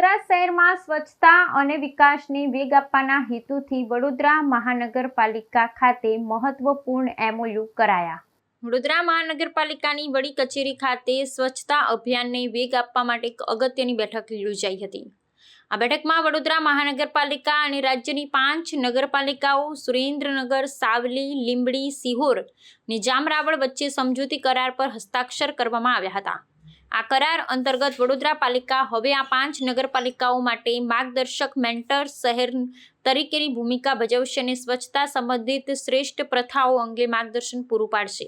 વડોદરા શહેરમાં સ્વચ્છતા અને વિકાસને વેગ આપવાના હેતુથી વડોદરા મહાનગરપાલિકા ખાતે મહત્વપૂર્ણ MOU કરાયા। વડોદરા મહાનગરપાલિકાની વડી કચેરી ખાતે સ્વચ્છતા અભિયાનને વેગ આપવા માટે એક અગત્યની બેઠક યોજાઈ હતી। આ બેઠકમાં વડોદરા મહાનગરપાલિકા અને રાજ્યની 5 નગરપાલિકાઓ સુરેન્દ્રનગર, સાવલી, લીંબડી, સિહોર અને જામરાવળ વચ્ચે સમજૂતી કરાર પર હસ્તાક્ષર કરવામાં આવ્યા હતા। આ કરાર અંતર્ગત વડોદરા પાલિકા હવે આ 5 નગરપાલિકાઓ માટે માર્ગદર્શક મેન્ટર શહેર તરીકેની ભૂમિકા ભજવશે અને સ્વચ્છતા સંબંધિત શ્રેષ્ઠ પ્રથાઓ અંગે માર્ગદર્શન પૂરું પાડશે।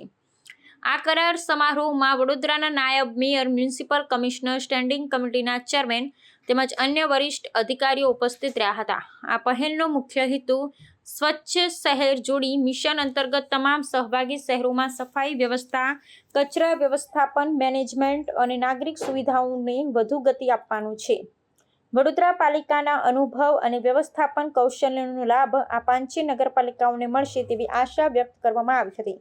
આ કરાર સમારોહમાં વડોદરાના નાયબ મેયર, મ્યુનિસિપલ કમિશનર, સ્ટેન્ડિંગ કમિટીના ચેરમેન તેમજ અન્ય વરિષ્ઠ અધિકારીઓ ઉપસ્થિત રહ્યા હતા। આ પહેલનો મુખ્ય હેતુ સ્વચ્છ શહેર જોડી મિશન અંતર્ગત તમામ સહભાગી શહેરોમાં સફાઈ વ્યવસ્થા, કચરા વ્યવસ્થાપન, મેનેજમેન્ટ અને નાગરિક સુવિધાઓને વધુ ગતિ આપવાનું છે। વડોદરા પાલિકાના અનુભવ અને વ્યવસ્થાપન કૌશલ્યનો લાભ આ 5 નગરપાલિકાઓને મળશે તેવી આશા વ્યક્ત કરવામાં આવી હતી।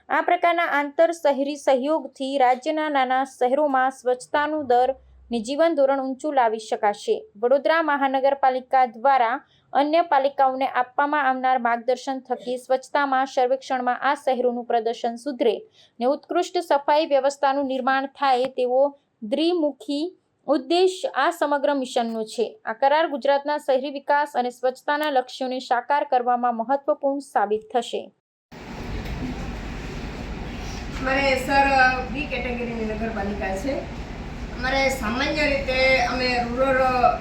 આ પ્રકારના આંતર શહેરી સહયોગથી રાજ્યના નાના શહેરોમાં સ્વચ્છતાનું દર અને જીવન ધોરણ ઊંચું લાવી શકાશે। વડોદરા મહાનગરપાલિકા દ્વારા અન્ય પાલિકાઓને આપવામાં આવનાર માર્ગદર્શન થકી સ્વચ્છતામાં સર્વેક્ષણમાં આ શહેરોનું પ્રદર્શન સુધરે અને ઉત્કૃષ્ટ સફાઈ વ્યવસ્થાનું નિર્માણ થાય તેવો દ્વિમુખી ઉદ્દેશ આ સમગ્ર મિશનનો છે। આ કરાર ગુજરાતના શહેરી વિકાસ અને સ્વચ્છતાના લક્ષ્યોને સાકાર કરવામાં મહત્વપૂર્ણ સાબિત થશે। અમારે સર બી કેટેગરીની નગરપાલિકા છે। અમારે સામાન્ય રીતે અમે રૂરલ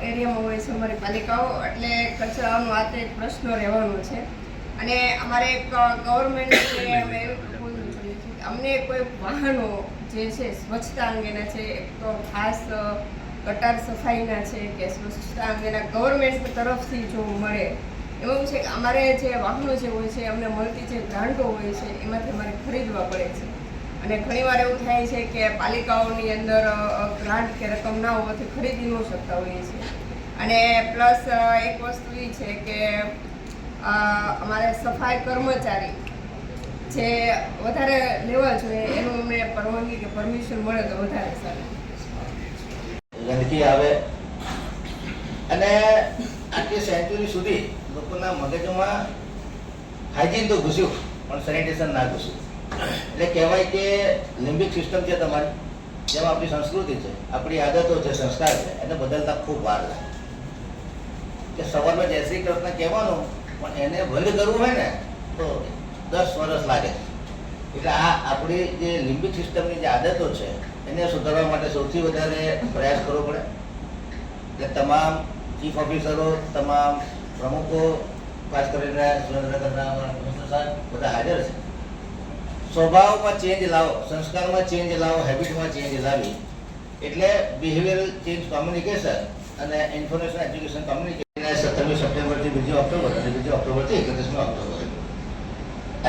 એરિયામાં હોય છે અમારી પાલિકાઓ, એટલે કચરાનો આ તો એક પ્રશ્ન રહેવાનો છે અને અમારે એક ગવર્મેન્ટ છે અમે એવું પ્રપોઝલ કરીએ છીએ કે અમને કોઈ વાહનો જે છે સ્વચ્છતા અંગેના છે, એક તો ખાસ ગટર સફાઈના છે કે સ્વચ્છતા અંગેના ગવર્મેન્ટ તરફથી જો મળે એવું છે કે અમારે જે વાહનો જે હોય છે અમને મળતી જે ગ્રાન્ટો હોય છે એમાંથી અમારે ખરીદવા પડે છે અને ઘણીવાર એવું થાય છે કે પાલિકાઓની અંદર ગ્રાન્ટ કે રકમ ના હોવાથી ખરીદી ન શકતા હોઈએ છીએ। અને પ્લસ એક વસ્તુ એ છે કે અમારે સફાઈ કર્મચારી જે વધારે લેવા જોઈએ એનું અમને પરવાનગી કે પરમિશન મળે તો વધારે સારું। ગંદકી આવે અને આટલી સેન્ચુરી સુધી લોકોના મગજમાં હાઇજીન તો ઘૂસ્યું પણ સેનિટેશન ના ઘૂસ્યું। એટલે કહેવાય કે લિમ્બિક સિસ્ટમ છે તમારી, જેમાં આપણી સંસ્કૃતિ છે, આપણી આદતો છે, સંસ્કાર છે, એને બદલતા ખૂબ વાર લાગે। કે સવારમાં જય શ્રી કૃષ્ણ કહેવાનું પણ એને ભંગ કરવું હોય ને તો 10 વર્ષ લાગે। એટલે આ આપણી જે લિમ્બિક સિસ્ટમની જે આદતો છે એને સુધારવા માટે સૌથી વધારે પ્રયાસ કરવો પડે। એટલે તમામ ચીફ ઓફિસરો, તમામ પ્રમુખો, ખાસ કરીને સુરેન્દ્રનગરના કમિશનર સાહેબ બધા હાજર છે। સ્વભાવમાં ચેન્જ લાવો, સંસ્કારમાં ચેન્જ લાવો, હેબિટમાં ચેન્જ લાવી એટલે બિહેવિયરલ ચેન્જ કોમ્યુનિકેશન અને ઇન્ફોર્મેશન એજ્યુકેશન કોમ્યુનિકેશન 17મી સપ્ટેમ્બરથી 2 ઓક્ટોબર અને 2 ઓક્ટોબરથી 31મી ઓક્ટોબર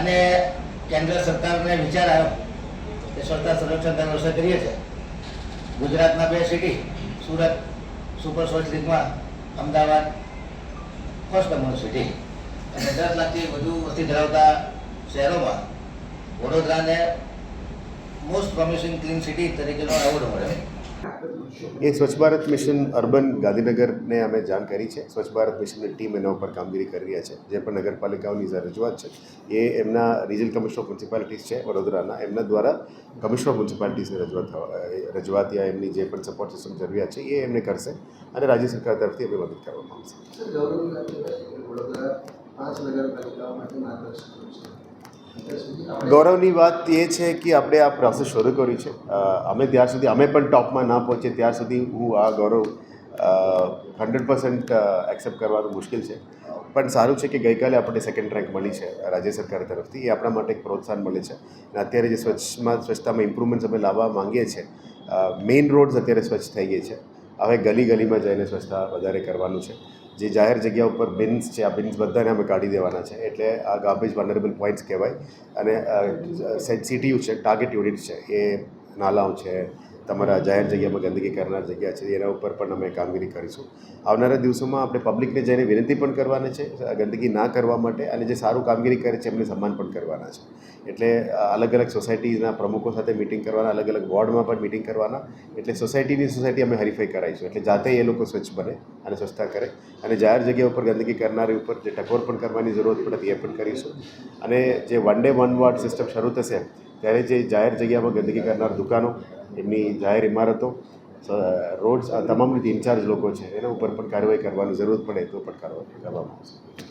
અને કેન્દ્ર સરકારને વિચાર આવ્યો કે સ્વચ્છતા સર્વેક્ષણ દર વર્ષે કરીએ છીએ। ગુજરાતના 2 સિટી, સુરત સુપર સ્વચ્છ લીગમાં, અમદાવાદ ફર્સ્ટ નંબર સિટી અને 10 લાખથી વધુ વસ્તી ધરાવતા શહેરોમાં વડોદરાને મોસ્ટ પ્રોમિસિંગ ક્લીન સિટી તરીકેનો એવોર્ડ મળ્યો। એ સ્વચ્છ ભારત મિશન અર્બન ગાંધીનગરને અમે જાણ કરી છે। સ્વચ્છ ભારત મિશનની ટીમ એના ઉપર કામગીરી કરી રહ્યા છે। જે પણ નગરપાલિકાઓની રજૂઆત છે એ એમના રિજનલ કમિશનર ઓફ મ્યુનિસિપાલિટીઝ છે વડોદરાના, એમના દ્વારા કમિશનર ઓફ મ્યુનિસિપાલિટીઝની રજૂઆત યા એમની જે પણ સપોર્ટ સિસ્ટમ જરૂરિયાત છે એ એમને કરશે અને રાજ્ય સરકાર તરફથી એમને મદદ કરવામાં આવશે। ગૌરવની વાત એ છે કે આપણે આ પ્રોસેસ શરૂ કરી છે। અમે ત્યાર સુધી અમે પણ ટોપમાં ના પહોંચીએ ત્યાર સુધી હું આ ગૌરવ 100% એક્સેપ્ટ કરવાનું મુશ્કેલ છે, પણ સારું છે કે ગઈકાલે આપણને 2nd રેન્ક મળી છે રાજ્ય સરકાર તરફથી। એ આપણા માટે એક પ્રોત્સાહન મળે છે અને અત્યારે જે સ્વચ્છતામાં ઇમ્પ્રુવમેન્ટ્સ અમે લાવવા માંગીએ છીએ, મેઇન રોડ્સ અત્યારે સ્વચ્છ થઈ ગઈ છે, હવે ગલી ગલીમાં જઈને સ્વચ્છતા વધારે કરવાનું છે। જે જાહેર જગ્યા ઉપર બિન્સ છે આ બિન્સ બધાને અમે કાઢી દેવાના છે, એટલે આ ગાર્બેજ વલ્નરેબલ પોઈન્ટ્સ કહેવાય અને CTU છે, ટાર્ગેટ યુનિટ છે, એ નાલાઓ છે, તમારા જાહેર જગ્યામાં ગંદકી કરનાર જગ્યા છે એના ઉપર પણ અમે કામગીરી કરીશું. આવનારા દિવસોમાં આપણે પબ્લિકને જઈને વિનંતી પણ કરવાની છે ગંદકી ના કરવા માટે, અને જે સારું કામગીરી કરે છે એમને સન્માન પણ કરવાના છે. એટલે અલગ અલગ સોસાયટીના પ્રમુખો સાથે મિટિંગ કરવાના, અલગ અલગ વોર્ડમાં પણ મિટિંગ કરવાના. એટલે સોસાયટી અમે હરીફાઈ કરાવીશું, એટલે જાતે એ લોકો સ્વચ્છ બને અને સ્વચ્છતા કરે, અને જાહેર જગ્યા ઉપર ગંદકી કરનારી ઉપર જે ટકોર પણ કરવાની જરૂરત પડે એ પણ કરીશું. અને જે one day one ward system શરૂ થશે ત્યારે જે જાહેર જગ્યામાં ગંદકી કરનાર દુકાનો, એમની જાહેર ઇમારતો, રોડ્સ, તમામ રીતે ઇન્ચાર્જ લોકો છે એના ઉપર પણ કાર્યવાહી કરવાની જરૂરત પડે તો પણ કાર્યવાહી કરવામાં આવશે.